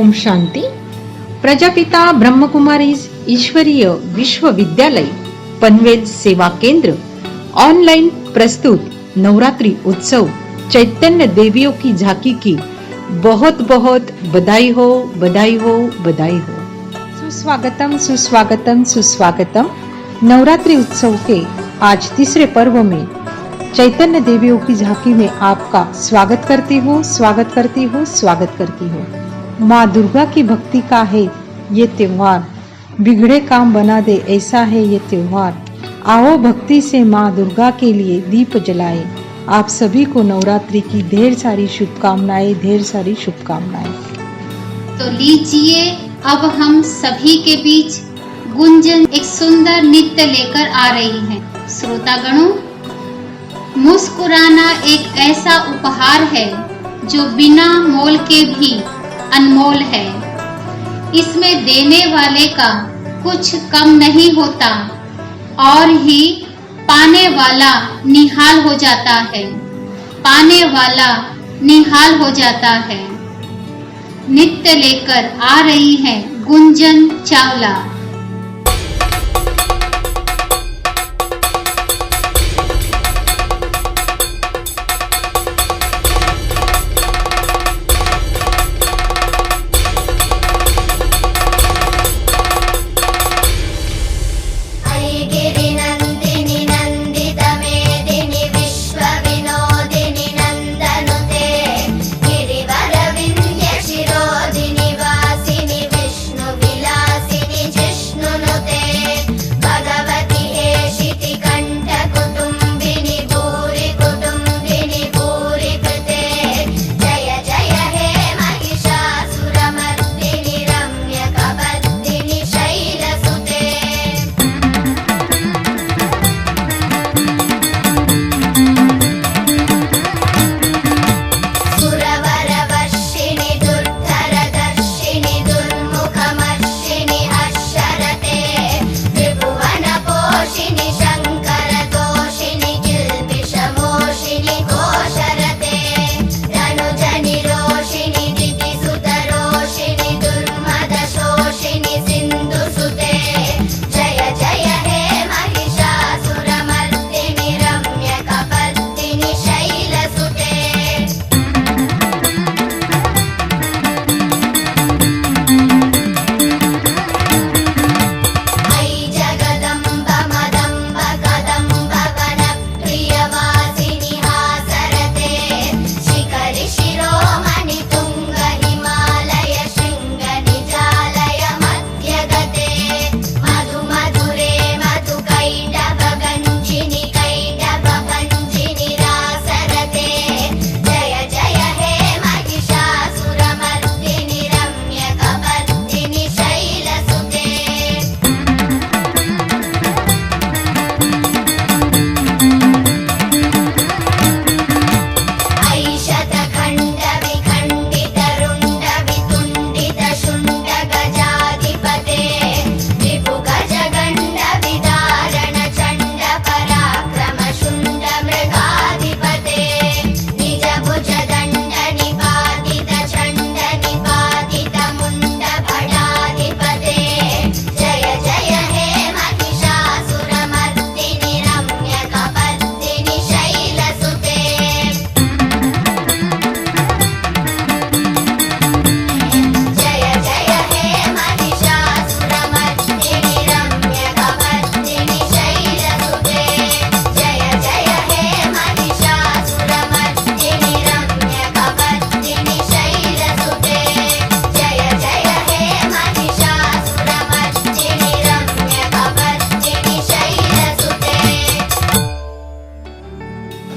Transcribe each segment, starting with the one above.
ओम शांति। प्रजापिता ब्रह्मकुमारीज ईश्वरीय विश्वविद्यालय पनवेल सेवा केंद्र ऑनलाइन प्रस्तुत नवरात्रि उत्सव चैतन्य देवियों की झांकी की बहुत बहुत बधाई हो, बधाई हो, बधाई हो। सुस्वागतम सुस्वागतम सुस्वागतम। नवरात्रि उत्सव के आज तीसरे पर्व में चैतन्य देवियों की झांकी में आपका स्वागत करती हूँ, स्वागत करती हूँ, स्वागत करती हूँ। माँ दुर्गा की भक्ति का है ये त्योहार, बिगड़े काम बना दे ऐसा है ये त्योहार। आओ भक्ति से माँ दुर्गा के लिए दीप जलाए। आप सभी को नवरात्रि की ढेर सारी शुभकामनाएं, ढेर सारी शुभकामनाएं। तो लीजिए, अब हम सभी के बीच गुंजन एक सुंदर नृत्य लेकर आ रही है। श्रोतागणों, मुस्कुराना एक ऐसा उपहार है जो बिना मोल के भी अनमोल है। इसमें देने वाले का कुछ कम नहीं होता और ही पाने वाला निहाल हो जाता है, पाने वाला निहाल हो जाता है। नृत्य लेकर आ रही है गुंजन चावला।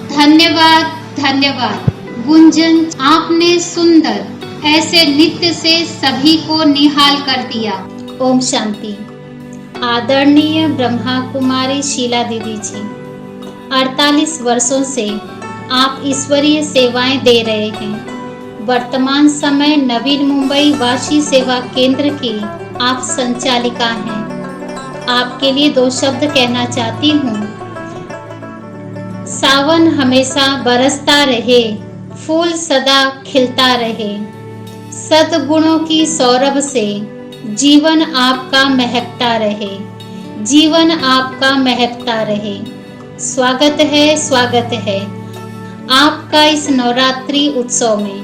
धन्यवाद, धन्यवाद गुंजन, आपने सुंदर ऐसे नृत्य से सभी को निहाल कर दिया। ओम शांति। आदरणीय ब्रह्मा कुमारी शीला दीदी जी, 48 वर्षों से आप ईश्वरीय सेवाएं दे रहे हैं। वर्तमान समय नवीन मुंबई वाशी सेवा केंद्र की आप संचालिका हैं। आपके लिए 2 शब्द कहना चाहती हूँ। सावन हमेशा बरसता रहे, फूल सदा खिलता रहे। सद्गुणों की सौरभ से जीवन आपका महकता रहे, जीवन आपका महकता रहे। स्वागत है आपका इस नवरात्रि उत्सव में।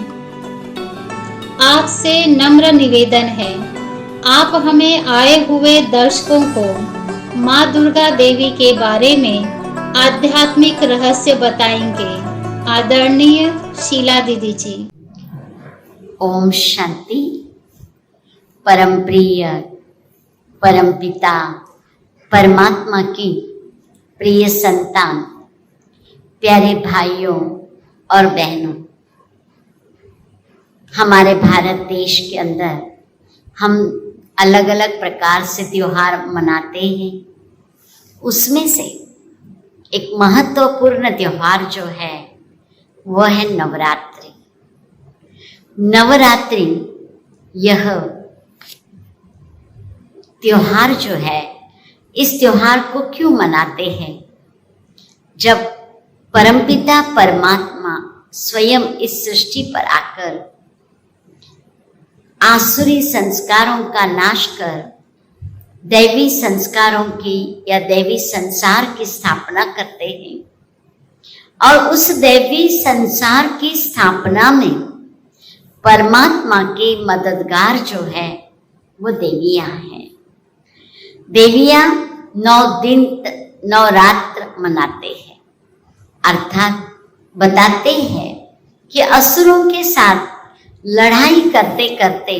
आपसे नम्र निवेदन है, आप हमें आए हुए दर्शकों को माँ दुर्गा देवी के बारे में आध्यात्मिक रहस्य बताएंगे। आदरणीय शीला दीदी जी। ओम शांति। परम प्रिय परमपिता परमात्मा की प्रिय संतान, प्यारे भाइयों और बहनों, हमारे भारत देश के अंदर हम अलग अलग प्रकार से त्योहार मनाते हैं। उसमें से एक महत्वपूर्ण त्योहार जो है वह है नवरात्रि। नवरात्रि यह त्योहार जो है, इस त्योहार को क्यों मनाते हैं? जब परमपिता परमात्मा स्वयं इस सृष्टि पर आकर आसुरी संस्कारों का नाश कर दैवी संस्कारों की या दैवी संसार की स्थापना करते हैं, और उस दैवी संसार की स्थापना में परमात्मा के मददगार जो है वो देवियां हैं। देवियां 9 दिन 9 रात्र मनाते हैं, अर्थात बताते हैं कि असुरों के साथ लड़ाई करते करते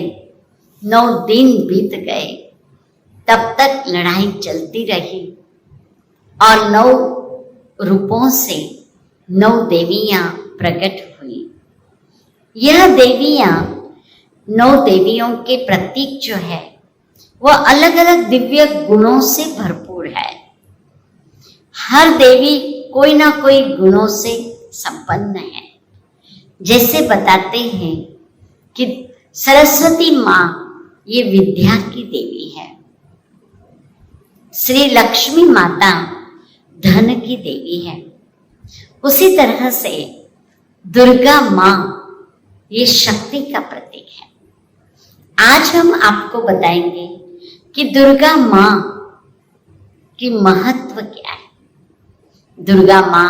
9 दिन बीत गए, तब तक लड़ाई चलती रही और 9 रूपों से 9 देवियां प्रकट हुई। यह देवियां 9 देवियों के प्रतीक जो है वह अलग अलग दिव्य गुणों से भरपूर है। हर देवी कोई ना कोई गुणों से संपन्न है। जैसे बताते हैं कि सरस्वती माँ ये विद्या की देवी है, श्री लक्ष्मी माता धन की देवी है, उसी तरह से दुर्गा माँ ये शक्ति का प्रतीक है। आज हम आपको बताएंगे कि दुर्गा माँ की महत्व क्या है। दुर्गा माँ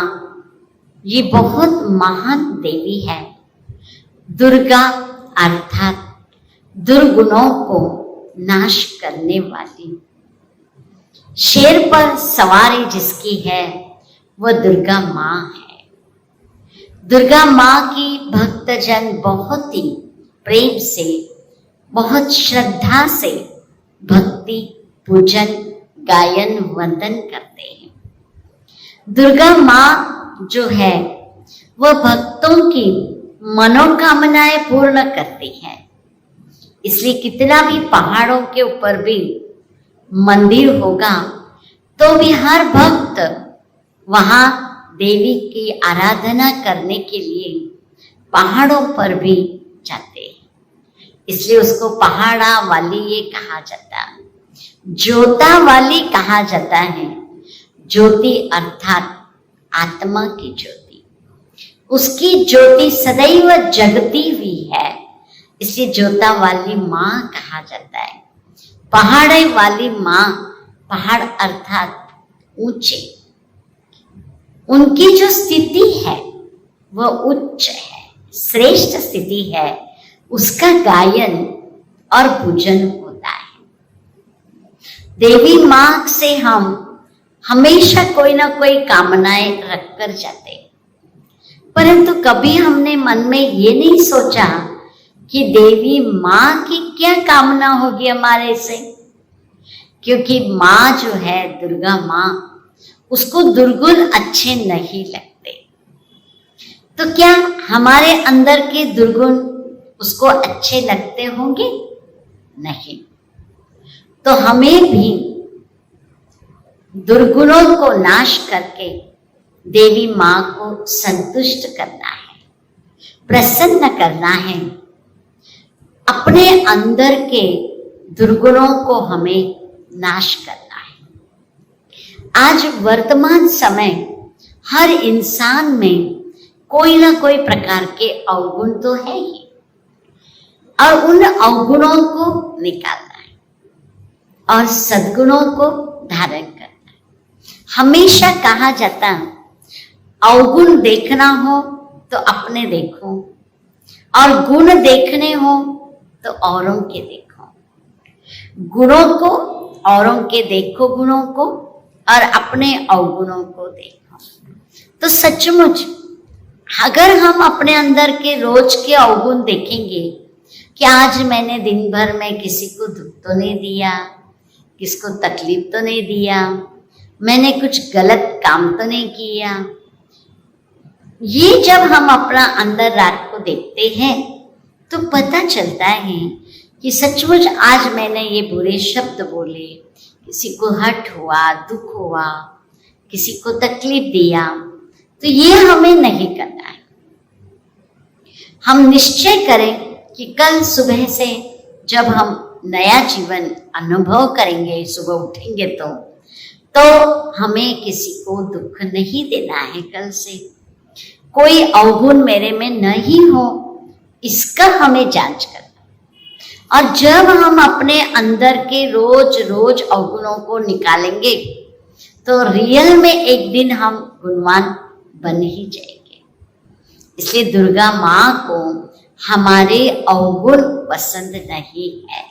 ये बहुत महान देवी है। दुर्गा अर्थात दुर्गुणों को नाश करने वाली। शेर पर सवारी जिसकी है वह दुर्गा माँ है। दुर्गा माँ की भक्तजन बहुत ही प्रेम से, बहुत श्रद्धा से भक्ति, पूजन, गायन, वंदन करते हैं। दुर्गा माँ जो है वह भक्तों की मनोकामनाएं पूर्ण करती है। इसलिए कितना भी पहाड़ों के ऊपर भी मंदिर होगा तो भी हर भक्त वहां देवी की आराधना करने के लिए पहाड़ों पर भी जाते हैं। इसलिए उसको पहाड़ा वाली ये कहा जाता है, ज्योता वाली कहा जाता है। ज्योति अर्थात आत्मा की ज्योति, उसकी ज्योति सदैव जगती हुई है, इसलिए ज्योता वाली माँ कहा जाता है। पहाड़े वाली माँ, पहाड़ अर्थात ऊंचे, उनकी जो स्थिति है वह उच्च है, श्रेष्ठ स्थिति है, उसका गायन और पूजन होता है। देवी माँ से हम हमेशा कोई ना कोई कामनाएं रखकर जाते हैं, परंतु कभी हमने मन में ये नहीं सोचा कि देवी माँ की क्या कामना होगी हमारे से। क्योंकि माँ जो है दुर्गा माँ, उसको दुर्गुण अच्छे नहीं लगते। तो क्या हमारे अंदर के दुर्गुण उसको अच्छे लगते होंगे? नहीं। तो हमें भी दुर्गुणों को नाश करके देवी माँ को संतुष्ट करना है, प्रसन्न करना है। अपने अंदर के दुर्गुणों को हमें नाश करना है। आज वर्तमान समय हर इंसान में कोई ना कोई प्रकार के अवगुण तो है ही। और उन अवगुणों को निकालना है और सद्गुणों को धारण करना है। हमेशा कहा जाता है अवगुण देखना हो तो अपने देखो और गुण देखने हो तो औरों के देखो। गुणों को औरों के देखो, गुणों को, और अपने अवगुणों को देखो। तो सचमुच अगर हम अपने अंदर के रोज के अवगुण देखेंगे कि आज मैंने दिन भर में किसी को दुख तो नहीं दिया, किसको तकलीफ तो नहीं दिया, मैंने कुछ गलत काम तो नहीं किया, ये जब हम अपना अंदर रात को देखते हैं तो पता चलता है कि सचमुच आज मैंने ये बुरे शब्द बोले, किसी को हर्ट हुआ, दुख हुआ, किसी को तकलीफ दिया, तो ये हमें नहीं करना है। हम निश्चय करें कि कल सुबह से जब हम नया जीवन अनुभव करेंगे, सुबह उठेंगे तो हमें किसी को दुख नहीं देना है। कल से कोई अवगुण मेरे में नहीं हो, इसका हमें जांच करना। और जब हम अपने अंदर के रोज रोज अवगुणों को निकालेंगे तो रियल में एक दिन हम गुणवान बन ही जाएंगे। इसलिए दुर्गा माँ को हमारे अवगुण पसंद नहीं है,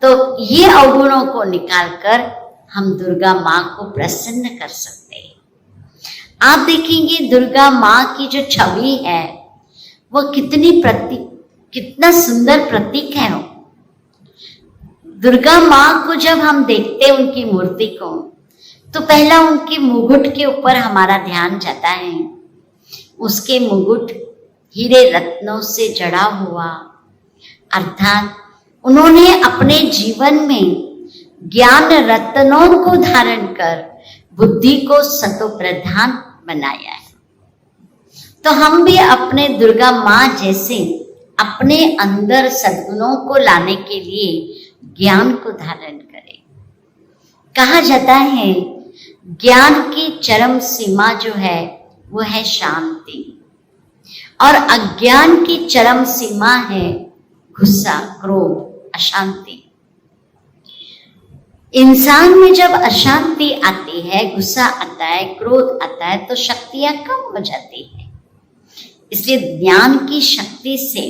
तो ये अवगुणों को निकालकर हम दुर्गा माँ को प्रसन्न कर सकते हैं। आप देखेंगे दुर्गा माँ की जो छवि है वो कितना सुंदर प्रतीक है। दुर्गा माँ को जब हम देखते हैं, उनकी मूर्ति को, तो पहला उनके मुकुट के ऊपर हमारा ध्यान जाता है। उसके मुकुट हीरे रत्नों से जड़ा हुआ, अर्थात उन्होंने अपने जीवन में ज्ञान रत्नों को धारण कर बुद्धि को सतोप्रधान बनाया है। तो हम भी अपने दुर्गा माँ जैसे अपने अंदर सद्गुणों को लाने के लिए ज्ञान को धारण करें। कहा जाता है ज्ञान की चरम सीमा जो है वो है शांति, और अज्ञान की चरम सीमा है गुस्सा, क्रोध, अशांति। इंसान में जब अशांति आती है, गुस्सा आता है, क्रोध आता है, तो शक्तियां कम हो जाती है। इसलिए ज्ञान की शक्ति से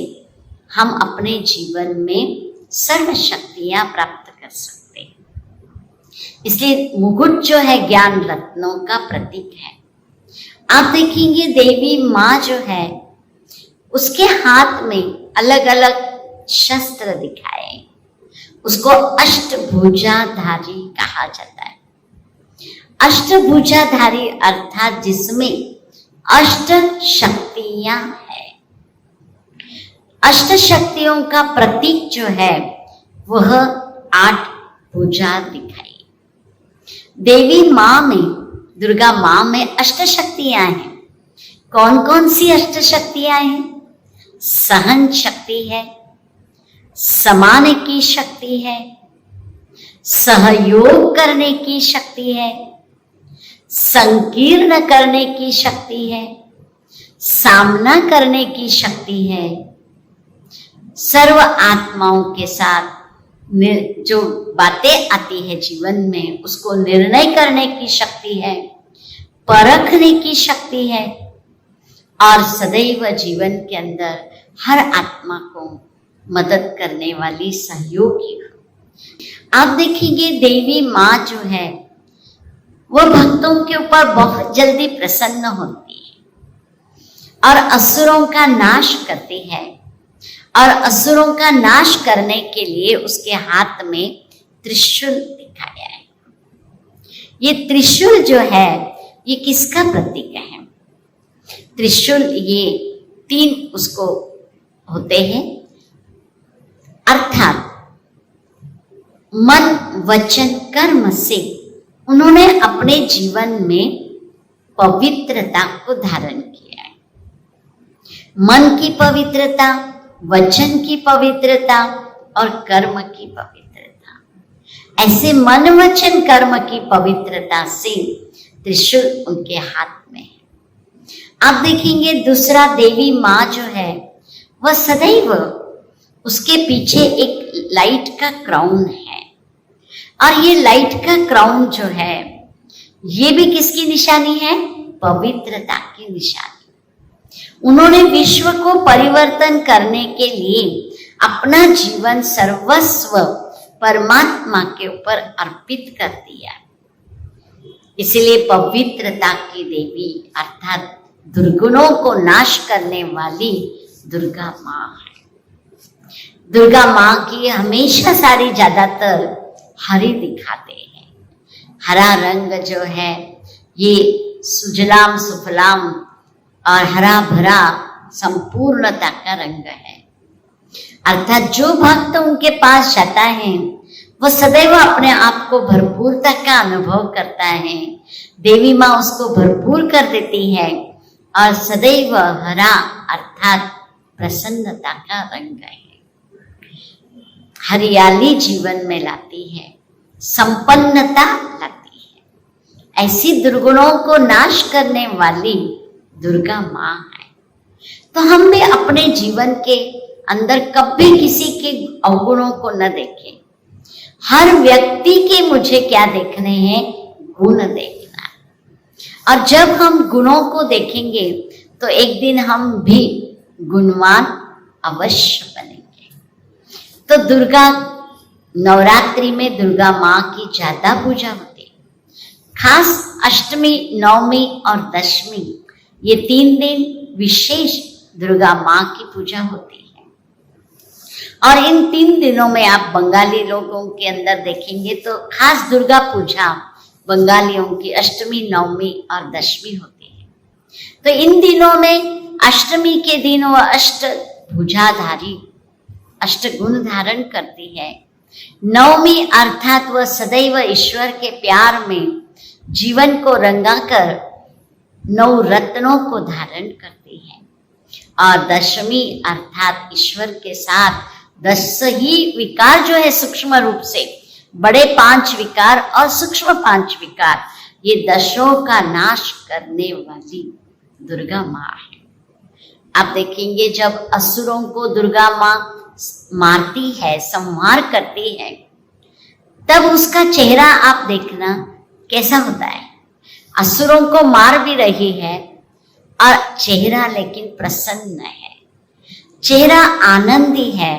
हम अपने जीवन में सर्व शक्तियां प्राप्त कर सकते हैं। इसलिए मुकुट जो है ज्ञान रत्नों का प्रतीक है। आप देखेंगे देवी माँ जो है उसके हाथ में अलग अलग शस्त्र दिखाए, उसको अष्टभुजाधारी कहा जाता है। अष्टभुजाधारी अर्थात जिसमें अष्ट शक्तियां है। अष्ट शक्तियों का प्रतीक जो है वह 8 भुजा दिखाई। देवी माँ में, दुर्गा माँ में अष्ट शक्तियां हैं। कौन कौन सी अष्ट शक्तियां हैं? सहन शक्ति है, समाने की शक्ति है, सहयोग करने की शक्ति है, संकीर्ण करने की शक्ति है, सामना करने की शक्ति है, सर्व आत्माओं के साथ जो बातें आती है जीवन में उसको निर्णय करने की शक्ति है, परखने की शक्ति है, और सदैव जीवन के अंदर हर आत्मा को मदद करने वाली सहयोगी। आप देखेंगे देवी माँ जो है वो भक्तों के ऊपर बहुत जल्दी प्रसन्न होती है और असुरों का नाश करती है। और असुरों का नाश करने के लिए उसके हाथ में त्रिशूल दिखाया है। ये त्रिशूल जो है ये किसका प्रतीक है? त्रिशूल ये 3 उसको होते हैं, अर्थात मन, वचन, कर्म से उन्होंने अपने जीवन में पवित्रता को धारण किया है। मन की पवित्रता, वचन की पवित्रता और कर्म की पवित्रता। ऐसे मन, वचन, कर्म की पवित्रता से त्रिशूल उनके हाथ में है। आप देखेंगे दूसरा देवी माँ जो है वह सदैव उसके पीछे एक लाइट का क्राउन है, और ये लाइट का क्राउन जो है ये भी किसकी निशानी है? पवित्रता की निशानी। उन्होंने विश्व को परिवर्तन करने के लिए अपना जीवन सर्वस्व परमात्मा के ऊपर अर्पित कर दिया। इसलिए पवित्रता की देवी अर्थात दुर्गुणों को नाश करने वाली दुर्गा माँ है। दुर्गा माँ की हमेशा सारी ज्यादातर हरी दिखाते हैं। हरा रंग जो है ये सुजलाम सुफलाम और हरा भरा संपूर्णता का रंग है। अर्थात जो भक्त उनके पास जाता है वो सदैव अपने आप को भरपूरता का अनुभव करता है। देवी माँ उसको भरपूर कर देती है और सदैव हरा अर्थात प्रसन्नता का रंग है। हरियाली जीवन में लाती है, संपन्नता लाती है। ऐसी दुर्गुणों को नाश करने वाली दुर्गा माँ है। तो हम भी अपने जीवन के अंदर कभी किसी के अवगुणों को न देखें। हर व्यक्ति के मुझे क्या देखने हैं? गुण देखना। और जब हम गुणों को देखेंगे तो एक दिन हम भी गुणवान अवश्य बनेंगे। तो दुर्गा नवरात्रि में दुर्गा माँ की ज्यादा पूजा होती है। खास अष्टमी, नवमी और दशमी ये 3 दिन विशेष दुर्गा माँ की पूजा होती है। और इन 3 दिनों में आप बंगाली लोगों के अंदर देखेंगे तो खास दुर्गा पूजा बंगालियों की अष्टमी, नवमी और दशमी होती है। तो इन दिनों में अष्टमी के दिन वह अष्ट भुजाधारी अष्ट गुण धारण करती है। नवमी अर्थात वह सदैव ईश्वर के प्यार में जीवन को रंगाकर 9 रत्नों को धारण करती है। और दशमी अर्थात ईश्वर के साथ 10 ही विकार जो है सूक्ष्म रूप से, बड़े 5 विकार और सूक्ष्म 5 विकार, ये 10 का नाश करने वाली दुर्गा माँ है। आप देखेंगे जब असुरों को दुर्गा माँ मारती है, संहार करती है, तब उसका चेहरा आप देखना कैसा होता है। असुरों को मार भी रही है और चेहरा लेकिन प्रसन्न है, चेहरा आनंदी है,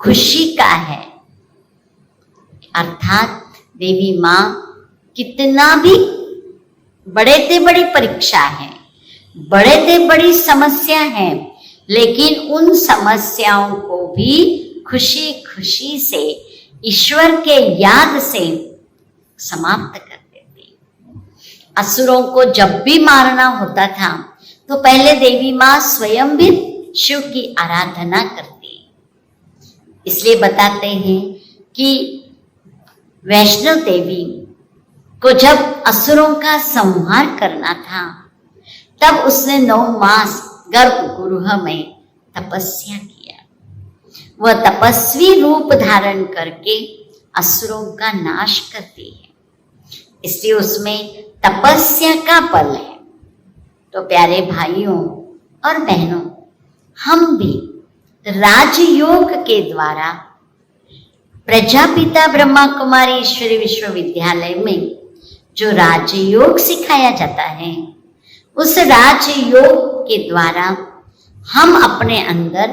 खुशी का है। अर्थात देवी माँ कितना भी बड़े से बड़ी परीक्षा है, बड़े से बड़ी समस्या है, लेकिन उन समस्याओं को भी खुशी खुशी से ईश्वर के याद से समाप्त कर देती। असुरों को जब भी मारना होता था तो पहले देवी माँ स्वयं भी शिव की आराधना करती। इसलिए बताते हैं कि वैष्णव देवी को जब असुरों का संहार करना था तब उसने 9 मास गर्भगृह में तपस्या किया। वह तपस्वी रूप धारण करके असुरों का नाश करती है। इसलिए उसमें तपस्या का बल है। तो प्यारे भाइयों और बहनों, हम भी राजयोग के द्वारा प्रजापिता ब्रह्मा कुमारी ईश्वरी विश्वविद्यालय में जो राजयोग सिखाया जाता है, उस राजयोग के द्वारा हम अपने अंदर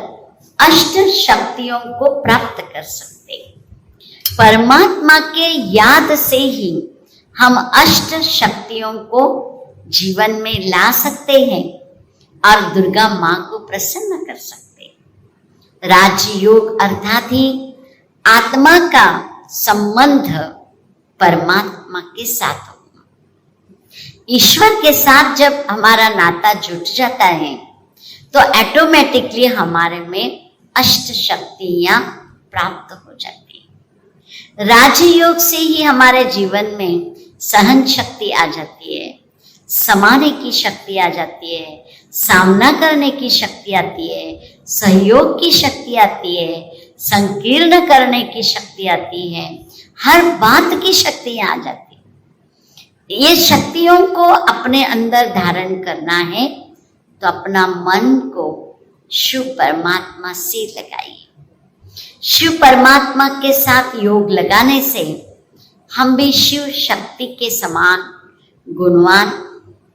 अष्ट शक्तियों को प्राप्त कर सकते हैं। परमात्मा के याद से ही हम अष्ट शक्तियों को जीवन में ला सकते हैं और दुर्गा माँ को प्रसन्न कर सकते हैं। राजयोग अर्थात ही आत्मा का संबंध परमात्मा के साथ होना। ईश्वर के साथ जब हमारा नाता जुट जाता है तो ऑटोमेटिकली हमारे में अष्ट शक्तियां प्राप्त हो जाती है। राजयोग से ही हमारे जीवन में सहन शक्ति आ जाती है, समाने की शक्ति आ जाती है, सामना करने की शक्ति आती है, सहयोग की शक्ति आती है, संकीर्ण करने की शक्ति आती है, हर बात की शक्तियां आ जाती है। ये शक्तियों को अपने अंदर धारण करना है तो अपना मन को शिव परमात्मा से लगाइए। शिव परमात्मा के साथ योग लगाने से हम भी शिव शक्ति के समान गुणवान,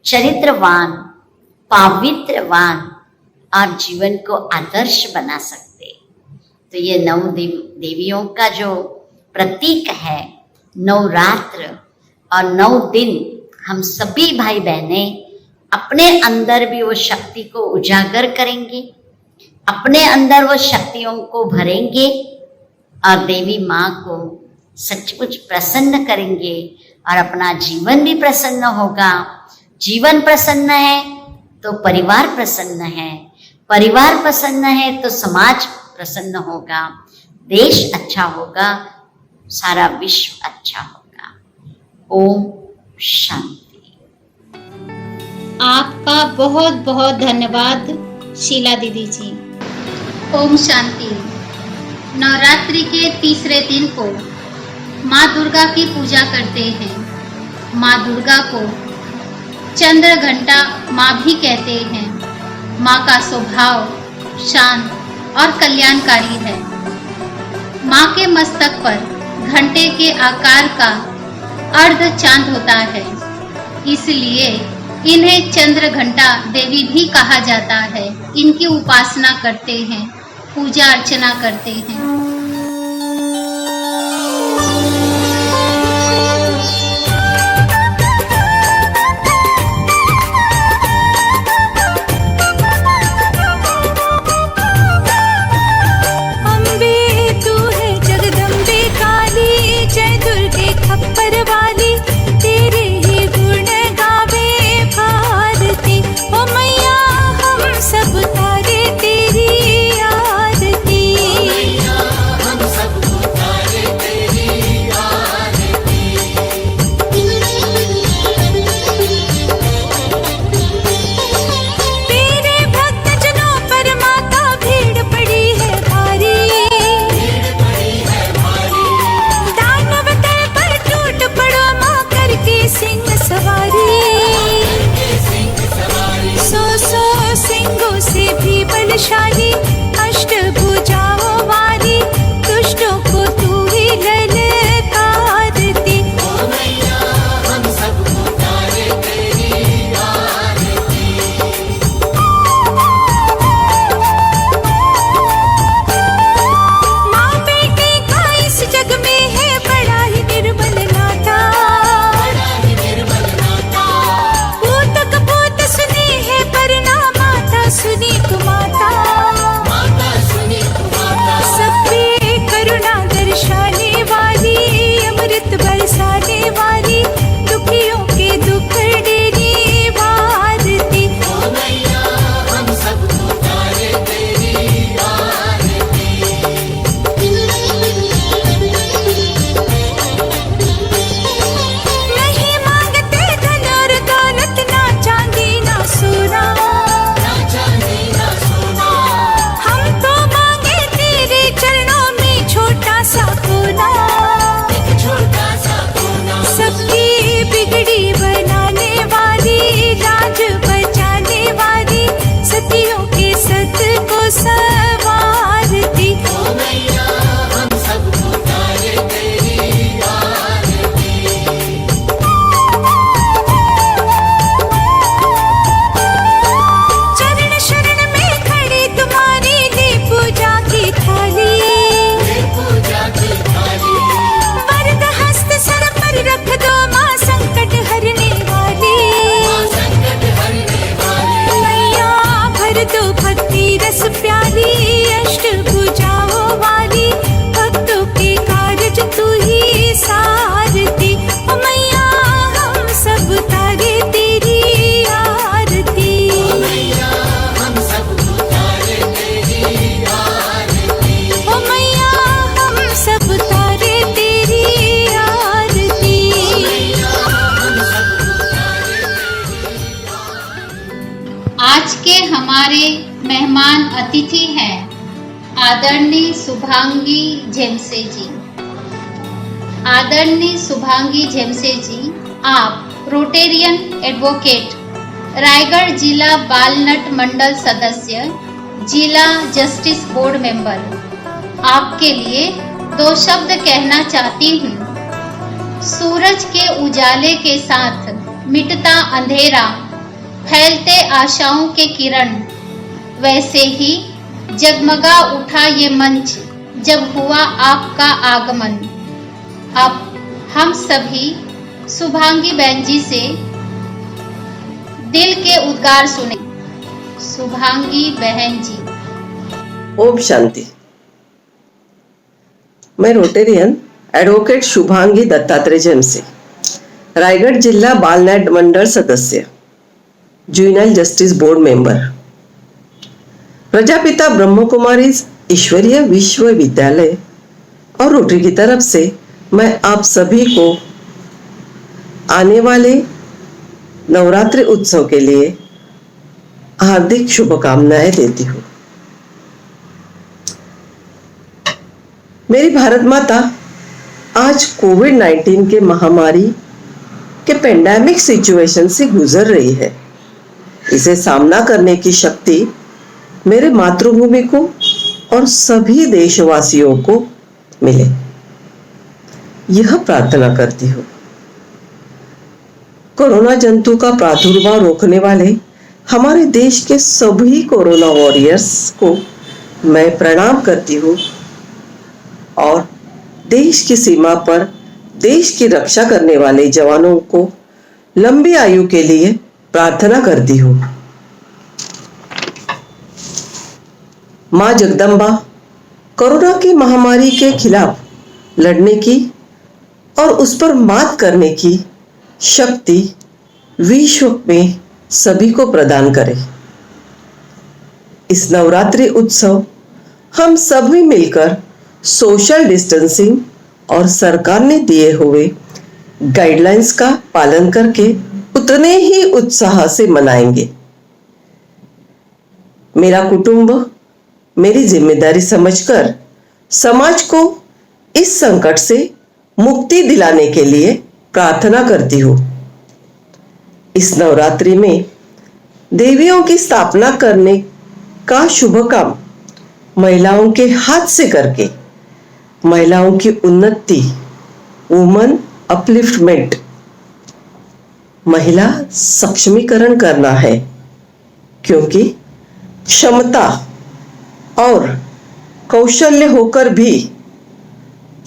चरित्रवान, पवित्रवान और जीवन को आदर्श बना सकते। तो ये 9 देवियों का जो प्रतीक है, नवरात्र और 9 दिन हम सभी भाई बहनें अपने अंदर भी वो शक्ति को उजागर करेंगे, अपने अंदर वो शक्तियों को भरेंगे और देवी माँ को सचमुच प्रसन्न करेंगे और अपना जीवन भी प्रसन्न होगा। जीवन प्रसन्न है तो परिवार प्रसन्न है, परिवार प्रसन्न है तो समाज प्रसन्न होगा, देश अच्छा होगा, सारा विश्व अच्छा होगा। ओम शांति। आपका बहुत बहुत धन्यवाद शीला दीदी जी। ओम शांति। नवरात्रि के तीसरे दिन को माँ दुर्गा की पूजा करते हैं। माँ दुर्गा को चंद्र घंटा माँ भी कहते हैं। माँ का स्वभाव शांत और कल्याणकारी है। माँ के मस्तक पर घंटे के आकार का अर्ध चांद होता है, इसलिए इन्हें चंद्र घंटा देवी भी कहा जाता है। इनकी उपासना करते हैं, पूजा अर्चना करते हैं। हमारे मेहमान अतिथि हैं आदरणीय शुभांगी झेमसे जी। आदरणीय शुभांगी झेमसे जी, आप रोटेरियन एडवोकेट, रायगढ़ जिला बाल नट मंडल सदस्य, जिला जस्टिस बोर्ड मेंबर, आपके लिए 2 शब्द कहना चाहती हूँ। सूरज के उजाले के साथ मिटता अंधेरा, फैलते आशाओं के किरण, वैसे ही जगमगा उठा ये मंच जब हुआ आपका आगमन। अब हम सभी शुभांगी बहन जी से दिल के उद्गार सुने। शुभांगी बहन जी। ओम शांति। मैं रोटेरियन एडवोकेट शुभांगी दत्तात्रेय जमसे, रायगढ़ जिला बाल न्याय मंडल सदस्य, juvenile justice board member, Prajapita Brahma Kumari ईश्वरीय विश्वविद्यालय और रोटरी की तरफ से मैं आप सभी को आने वाले नवरात्रि उत्सव के लिए हार्दिक शुभकामनाएं देती हूँ। मेरी भारत माता आज कोविड-19 के महामारी के पेंडेमिक सिचुएशन से गुजर रही है। इसे सामना करने की शक्ति मेरे मातृभूमि को और सभी देशवासियों को मिले, यह प्रार्थना करती हूँ। कोरोना जंतु का प्रादुर्भाव रोकने वाले हमारे देश के सभी कोरोना वॉरियर्स को मैं प्रणाम करती हूँ और देश की सीमा पर देश की रक्षा करने वाले जवानों को लंबी आयु के लिए प्रार्थना करती हूँ। माँ जगदम्बा कोरोना की महामारी के खिलाफ लड़ने की और उस पर मात करने की शक्ति विश्व में सभी को प्रदान करे। इस नवरात्रि उत्सव हम सभी मिलकर सोशल डिस्टेंसिंग और सरकार ने दिए हुए गाइडलाइंस का पालन करके उतने ही उत्साह से मनाएंगे। मेरा कुटुंब मेरी जिम्मेदारी समझकर समाज को इस संकट से मुक्ति दिलाने के लिए प्रार्थना करती हूँ। इस नवरात्रि में देवियों की स्थापना करने का शुभ काम महिलाओं के हाथ से करके महिलाओं की उन्नति, वुमन अपलिफ्टमेंट, महिला सक्षमीकरण करना है, क्योंकि क्षमता और कौशल्य होकर भी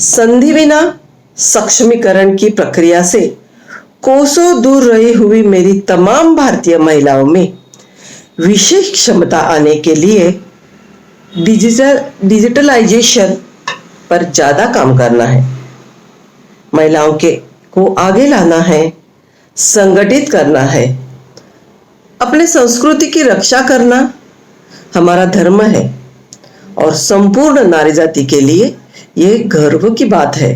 संधि बिना सक्षमीकरण की प्रक्रिया से कोसों दूर रही हुई मेरी तमाम भारतीय महिलाओं में विशेष क्षमता आने के लिए डिजिटलाइजेशन पर ज्यादा काम करना है। महिलाओं को आगे लाना है, संगठित करना है। अपने संस्कृति की रक्षा करना हमारा धर्म है और संपूर्ण नारी जाति के लिए यह गर्व की बात है।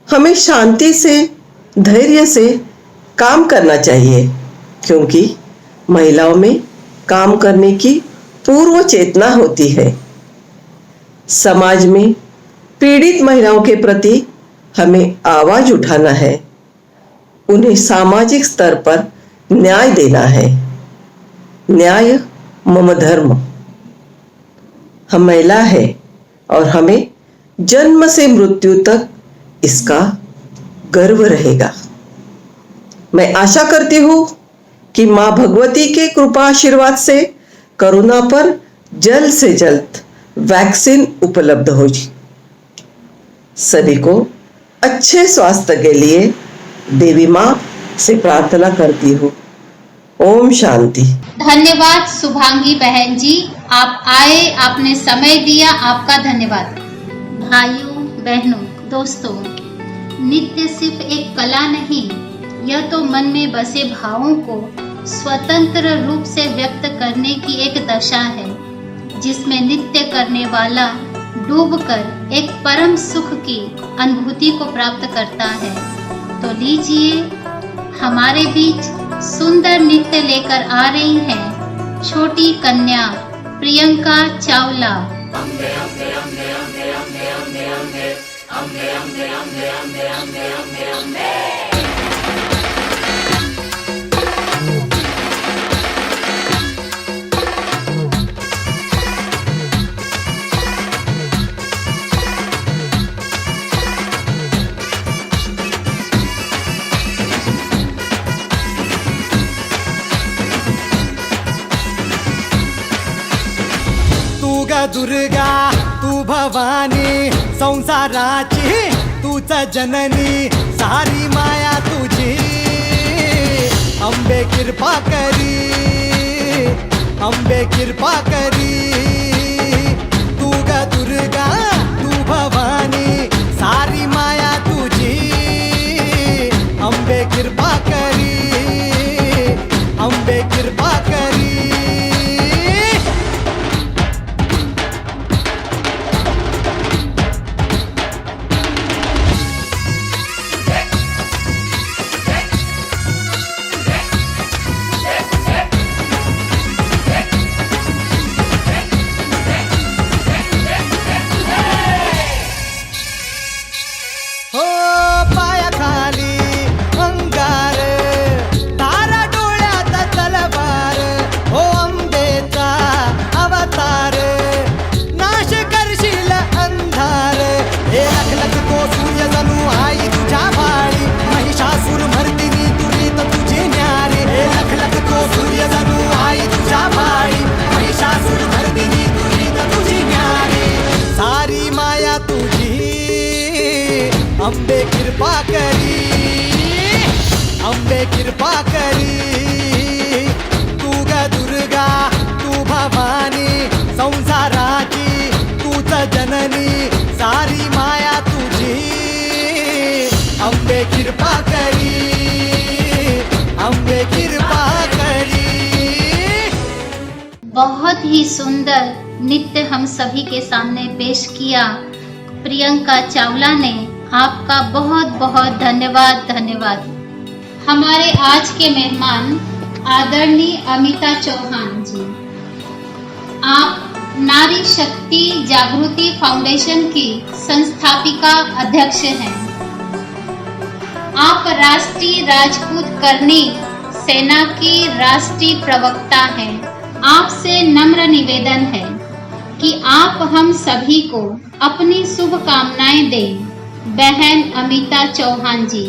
हमें शांति से, धैर्य से काम करना चाहिए, क्योंकि महिलाओं में काम करने की पूर्व चेतना होती है। समाज में पीड़ित महिलाओं के प्रति हमें आवाज उठाना है, उन्हें सामाजिक स्तर पर न्याय देना है। न्याय मम धर्म। हम महिला है और हमें जन्म से मृत्यु तक इसका गर्व रहेगा। मैं आशा करती हूँ कि माँ भगवती के कृपा आशीर्वाद से कोरोना पर जल्द से जल्द वैक्सीन उपलब्ध हो। सभी को अच्छे स्वास्थ्य के लिए देवी माँ से प्रार्थना करती हूँ। ओम शांति। धन्यवाद शुभांगी बहन जी, आप आए, आपने समय दिया, आपका धन्यवाद। भाइयों बहनों दोस्तों, नृत्य सिर्फ एक कला नहीं, यह तो मन में बसे भावों को स्वतंत्र रूप से व्यक्त करने की एक दशा है, जिसमें नृत्य करने वाला डूबकर एक परम सुख की अनुभूति को प्राप्त करता है। तो लीजिए, हमारे बीच सुंदर नृत्य लेकर आ रही हैं छोटी कन्या प्रियंका चावला। दुर्गा तू भवानी संसाराची तूच जननी सारी माया तुझी अंबे कृपा करी अंबे कृपा करी तू ग दुर्गा तू भवानी सारी माया तुझी अंबे कृपा करी अंबे कृपा करी हो पायाखाली अंगार तारा डोळ्यात तलवार हो अंबेचा अवतार नाश करशील अंधार हे लख लख तो सूर्य जणू आई तुझ्या भाळी महिषासूर मर्दिनी दुरीत तुझी न्यारी हे लख लख तो सूर्य जणू आई तुझ्या भाळी महिषासूर मर्दिनी दुरीत तुझी न्यारी सारी माया तुझी अंबे कृपा करी अंबे कृपा करी तू ग दुर्गा तू भवानी संसाराची तूच जननी सारी माया तुझी अंबे कृपा करी अंबे कृपा करी। बहुत ही सुंदर नृत्य हम सभी के सामने पेश किया प्रियंका चावला ने। आपका बहुत बहुत धन्यवाद धन्यवाद। हमारे आज के मेहमान आदरणीय अमिता चौहान जी, आप नारी शक्ति जागृति फाउंडेशन की संस्थापिका अध्यक्ष हैं। आप राष्ट्रीय राजपूत करनी सेना की राष्ट्रीय प्रवक्ता हैं। आपसे नम्र निवेदन है कि आप हम सभी को अपनी शुभकामनाएं दें। बहन अमिता चौहान जी।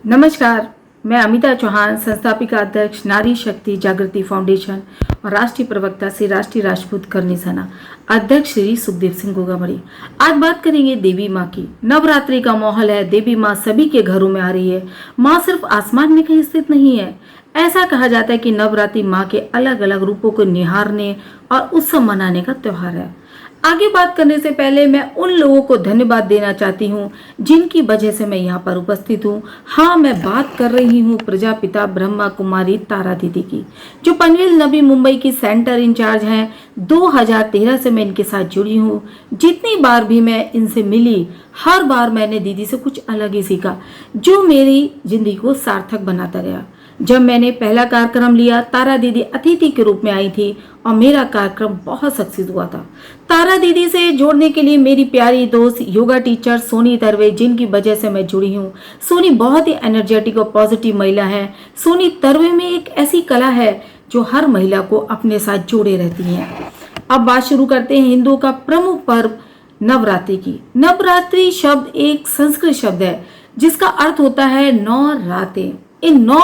नमस्कार, मैं अमिता चौहान, संस्थापिका अध्यक्ष नारी शक्ति जागृति फाउंडेशन और राष्ट्रीय प्रवक्ता श्री राष्ट्रीय राजपूत करनी सेना अध्यक्ष श्री सुखदेव सिंह गोगामड़ी। आज बात करेंगे देवी माँ की। नवरात्रि का माहौल है, देवी माँ सभी के घरों में आ रही है। माँ सिर्फ आसमान में कहीं स्थित नहीं है। ऐसा कहा जाता है कि नवरात्रि माँ के अलग अलग रूपों को निहारने और उत्सव मनाने का त्योहार है। आगे बात करने से पहले मैं उन लोगों को धन्यवाद देना चाहती हूँ जिनकी वजह से मैं यहाँ पर उपस्थित हूँ। हाँ, मैं बात कर रही हूँ प्रजापिता ब्रह्मा कुमारी तारा दीदी की, जो पनवेल नवी मुंबई की सेंटर इंचार्ज हैं। 2013 से मैं इनके साथ जुड़ी हूँ। जितनी बार भी मैं इनसे मिली, हर बार मैंने दीदी से कुछ अलग ही सीखा, जो मेरी जिंदगी को सार्थक बनाता गया। जब मैंने पहला कार्यक्रम लिया, तारा दीदी अतिथि के रूप में आई थी और मेरा कार्यक्रम बहुत सक्सेस हुआ था। तारा दीदी से जोड़ने के लिए मेरी प्यारी दोस्त योगा टीचर सोनी तरवे, जिनकी वजह से मैं जुड़ी हूँ। सोनी बहुत ही एनर्जेटिक और पॉजिटिव महिला है। सोनी तरवे में एक ऐसी कला है जो हर महिला को अपने साथ जोड़े रहती है। अब बात शुरू करते हैं हिंदुओं का प्रमुख पर्व नवरात्रि की। नवरात्रि शब्द एक संस्कृत शब्द है जिसका अर्थ होता है 9 रातें। इन 9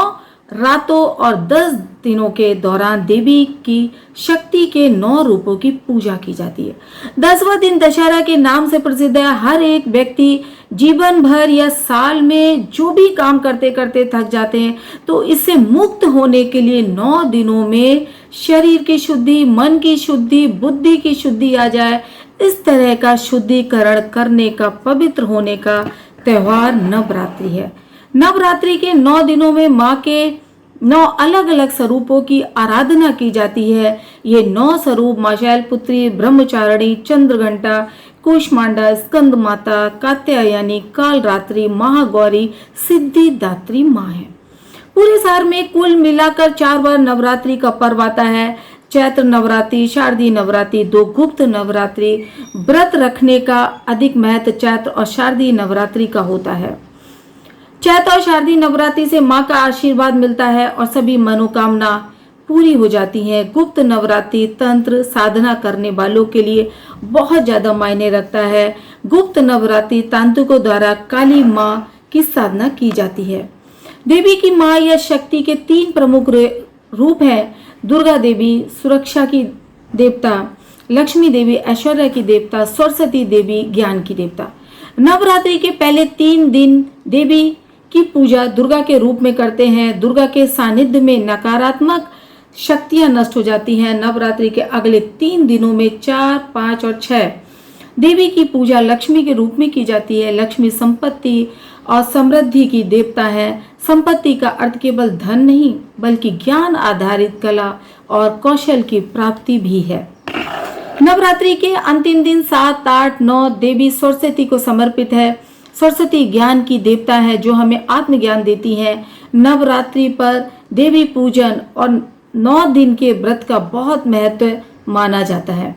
रातों और 10 दिनों के दौरान देवी की शक्ति के 9 रूपों की पूजा की जाती है। 10वां दिन दशहरा के नाम से प्रसिद्ध है। हर एक व्यक्ति जीवन भर या साल में जो भी काम करते करते थक जाते हैं, तो इससे मुक्त होने के लिए 9 दिनों में शरीर की शुद्धि, मन की शुद्धि, बुद्धि की शुद्धि आ जाए, इस तरह का शुद्धिकरण करने का, पवित्र होने का त्योहार नवरात्रि है। नवरात्रि के 9 दिनों में माँ के 9 अलग अलग स्वरूपों की आराधना की जाती है। ये 9 स्वरूप माँ शैलपुत्री, ब्रह्मचारिणी, चंद्रघंटा, कूष्मांडा, स्कंद माता, कात्यायनी, कालरात्रि, महागौरी, सिद्धिदात्री माँ है। पूरे साल में कुल मिलाकर 4 बार नवरात्रि का पर्व आता है। चैत्र नवरात्रि, शारदीय नवरात्रि, 2 गुप्त नवरात्रि। व्रत रखने का अधिक महत्व चैत्र और शारदीय नवरात्रि का होता है। चैत्र और शारदीय नवरात्रि से माँ का आशीर्वाद मिलता है और सभी मनोकामना पूरी हो जाती हैं। गुप्त नवरात्रि तंत्र साधना करने वालों के लिए बहुत ज्यादा मायने रखता है। गुप्त नवरात्रि तांत्रिकों द्वारा काली माँ की साधना की जाती है। देवी की माँ या शक्ति के 3 प्रमुख रूप हैं। दुर्गा देवी सुरक्षा की देवता, लक्ष्मी देवी ऐश्वर्य की देवता, सरस्वती देवी ज्ञान की देवता। नवरात्रि के पहले 3 दिन देवी की पूजा दुर्गा के रूप में करते हैं। दुर्गा के सानिध्य में नकारात्मक शक्तियां नष्ट हो जाती हैं। नवरात्रि के अगले 3 दिनों में 4, 5 और 6 देवी की पूजा लक्ष्मी के रूप में की जाती है। लक्ष्मी संपत्ति और समृद्धि की देवता है। संपत्ति का अर्थ केवल धन नहीं बल्कि ज्ञान आधारित कला और कौशल की प्राप्ति भी है। नवरात्रि के अंतिम दिन 7, 8, 9 देवी सरस्वती को समर्पित है। सरस्वती ज्ञान की देवता है जो हमें आत्मज्ञान देती है। नवरात्रि पर देवी पूजन और 9 दिन के व्रत का बहुत महत्व माना जाता है।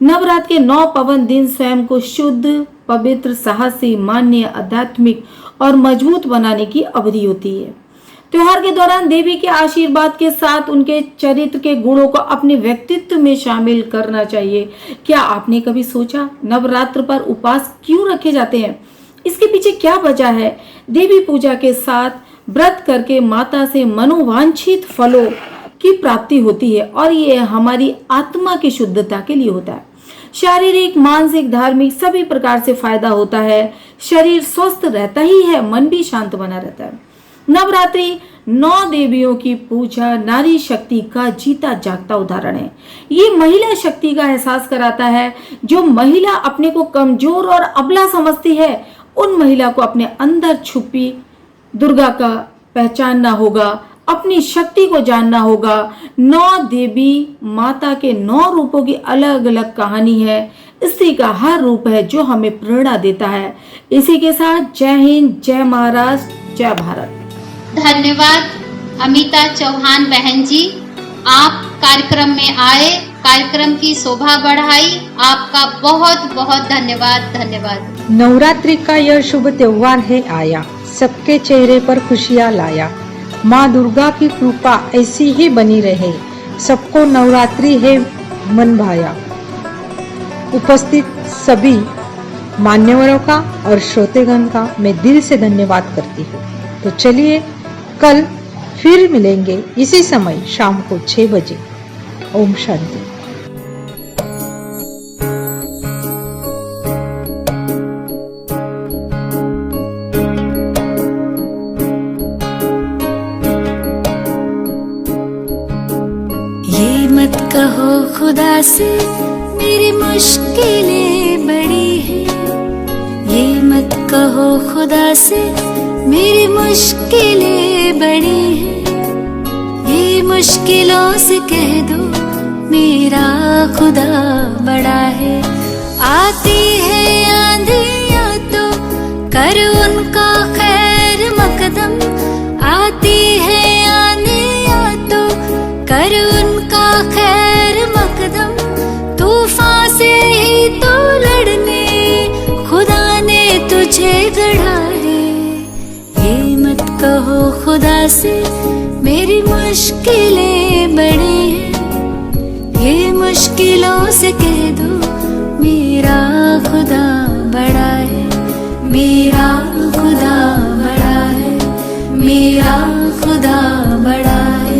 नवरात्र के 9 पावन दिन स्वयं को शुद्ध, पवित्र, साहसी, मान्य, आध्यात्मिक और मजबूत बनाने की अवधि होती है। त्योहार के दौरान देवी के आशीर्वाद के साथ उनके चरित्र के गुणों को अपने व्यक्तित्व में शामिल करना चाहिए। क्या आपने कभी सोचा नवरात्र पर उपवास क्यों रखे जाते हैं? इसके पीछे क्या वजह है? देवी पूजा के साथ व्रत करके माता से मनोवांछित फलों की प्राप्ति होती है और ये हमारी आत्मा की शुद्धता के लिए होता है। शारीरिक, मानसिक, धार्मिक सभी प्रकार से फायदा होता है। शरीर स्वस्थ रहता ही है, मन भी शांत बना रहता है। नवरात्रि 9 देवियों की पूजा नारी शक्ति का जीता जागता उदाहरण है। ये महिला शक्ति का एहसास कराता है। जो महिला अपने को कमजोर और अबला समझती है उन महिला को अपने अंदर छुपी दुर्गा का पहचानना होगा, अपनी शक्ति को जानना होगा। 9 देवी माता के 9 रूपों की अलग अलग कहानी है। स्त्री का हर रूप है जो हमें प्रेरणा देता है। इसी के साथ जय हिंद, जय महाराष्ट्र, जय भारत। धन्यवाद अमिता चौहान बहन जी, आप कार्यक्रम में आए, कार्यक्रम की शोभा बढ़ाई। आपका बहुत बहुत धन्यवाद। धन्यवाद। नवरात्रि का यह शुभ त्योहार है आया, सबके चेहरे पर खुशियाँ लाया। माँ दुर्गा की कृपा ऐसी ही बनी रहे, सबको नवरात्रि है मन भाया। उपस्थित सभी मान्यवरों का और श्रोतेगण का मैं दिल से धन्यवाद करती हूँ। तो चलिए कल फिर मिलेंगे इसी समय शाम को 6 बजे। ओम शांति। ये मत कहो खुदा से मेरी मुश्किलें बड़ी हैं, ये मत कहो खुदा से मेरी मुश्किलें बड़ी हैं। ये मुश्किलों से कह दो मेरा खुदा बड़ा है। आती है आंधियाँ तो कर उनका खैर मकदम, आती है आंधियाँ तो कर उनका खैर मकदम। तूफान से ही तो लड़ने खुदा ने तुझे गढ़ा है। ये मत कहो खुदा से मेरी मुश्किलें बड़ी हैं, ये मुश्किलों से कह दो मेरा खुदा बड़ा है। मेरा खुदा बड़ा है, मेरा खुदा बड़ा है।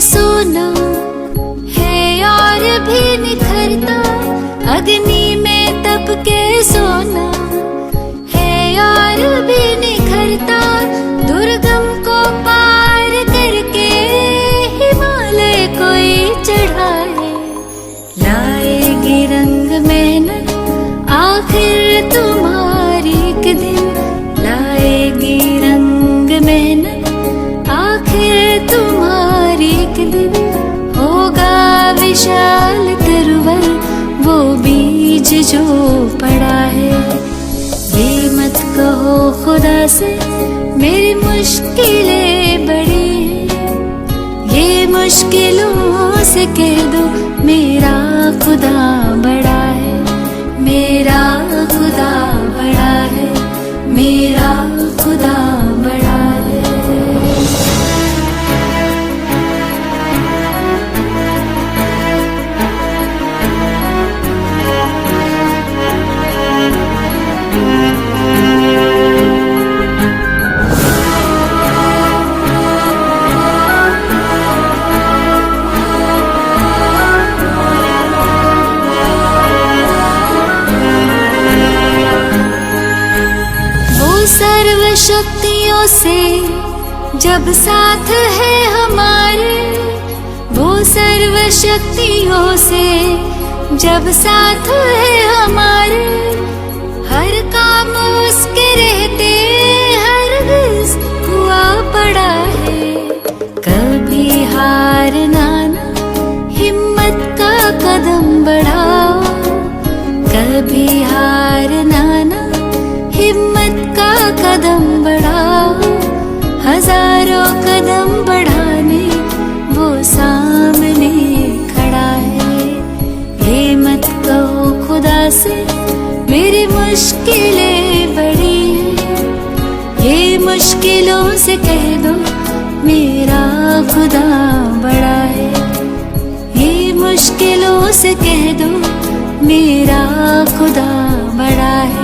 सोना है और भी निखरता, अग्नि में तप के सोना है और भी निखरता। दुर्गम को पार करके हिमालय कोई चढ़ाए, लाएगी रंग मेहनत आखिर तुम्हारी एक दिन, लाएगी रंग मेहनत आखिर तुम्हारी एक दिन। होगा विशाल तरवर वो बीज जो पड़ा है। ये मत कहो खुदा से मेरी मुश्किलें बड़ी हैं, ये मुश्किलों से कह दो मेरा खुदा बड़ा है। मेरा खुदा बड़ा है, मेरा खुदा बड़ा है। सर्व शक्तियों से जब साथ है हमारे, वो सर्व शक्तियों से जब साथ है हमारे, हर काम उसके रहते हरगिज़ हुआ पड़ा है। कभी हारना ना, हिम्मत का कदम बढ़ाओ, कभी हारना ना, हिम्मत का कदम बढ़ाओ। हजारों कदम बढ़ाने वो सामने खड़ा है। ये मत कहो खुदा से मेरी मुश्किलें बड़ी हैं, ये मुश्किलों से कह दो मेरा खुदा बड़ा है। ये मुश्किलों से कह दो मेरा खुदा बड़ा है।